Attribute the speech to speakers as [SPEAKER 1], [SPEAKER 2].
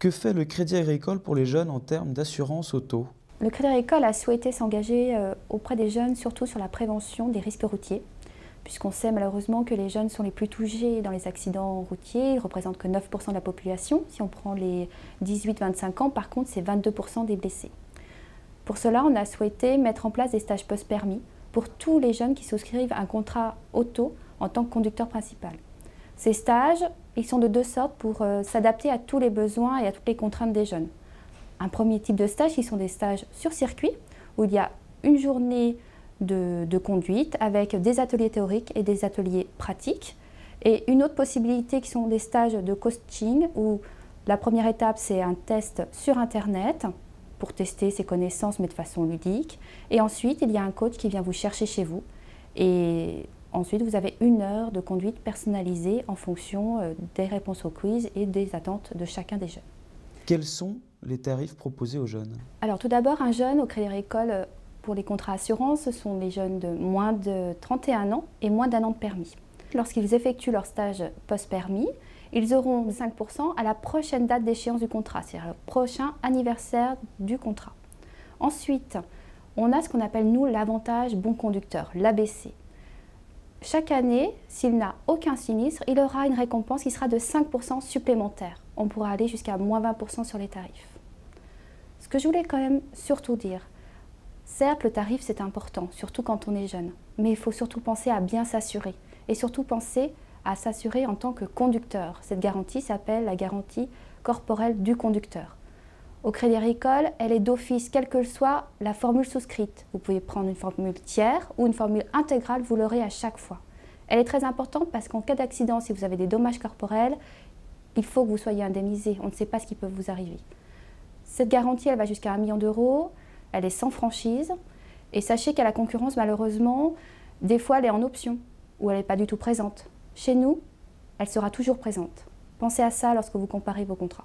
[SPEAKER 1] Que fait le Crédit Agricole pour les jeunes en termes d'assurance auto?
[SPEAKER 2] Le Crédit Agricole a souhaité s'engager auprès des jeunes, surtout sur la prévention des risques routiers, puisqu'on sait malheureusement que les jeunes sont les plus touchés dans les accidents routiers. Ils ne représentent que 9% de la population. Si on prend les 18-25 ans, par contre, c'est 22% des blessés. Pour cela, on a souhaité mettre en place des stages post-permis pour tous les jeunes qui souscrivent un contrat auto en tant que conducteur principal. Ces stages, ils sont de deux sortes pour s'adapter à tous les besoins et à toutes les contraintes des jeunes. Un premier type de stage, qui sont des stages sur circuit, où il y a une journée de conduite avec des ateliers théoriques et des ateliers pratiques. Et une autre possibilité qui sont des stages de coaching, où la première étape, c'est un test sur Internet pour tester ses connaissances, mais de façon ludique. Et ensuite, il y a un coach qui vient vous chercher chez vous. Et ensuite, vous avez 1 heure de conduite personnalisée en fonction des réponses au quiz et des attentes de chacun des jeunes.
[SPEAKER 1] Quels sont les tarifs proposés aux jeunes?
[SPEAKER 2] Alors tout d'abord, un jeune au Crédit Agricole pour les contrats assurance, ce sont les jeunes de moins de 31 ans et moins d'1 an de permis. Lorsqu'ils effectuent leur stage post-permis, ils auront 5% à la prochaine date d'échéance du contrat, c'est-à-dire le prochain anniversaire du contrat. Ensuite, on a ce qu'on appelle nous l'avantage bon conducteur, l'ABC. Chaque année, s'il n'a aucun sinistre, il aura une récompense qui sera de 5% supplémentaire. On pourra aller jusqu'à moins 20% sur les tarifs. Ce que je voulais quand même surtout dire, certes le tarif c'est important, surtout quand on est jeune, mais il faut surtout penser à bien s'assurer et surtout penser à s'assurer en tant que conducteur. Cette garantie s'appelle la garantie corporelle du conducteur. Au Crédit Agricole, elle est d'office, quelle que soit la formule souscrite. Vous pouvez prendre une formule tiers ou une formule intégrale, vous l'aurez à chaque fois. Elle est très importante parce qu'en cas d'accident, si vous avez des dommages corporels, il faut que vous soyez indemnisé. On ne sait pas ce qui peut vous arriver. Cette garantie, elle va jusqu'à 1 million d'euros. Elle est sans franchise. Et sachez qu'à la concurrence, malheureusement, des fois, elle est en option ou elle n'est pas du tout présente. Chez nous, elle sera toujours présente. Pensez à ça lorsque vous comparez vos contrats.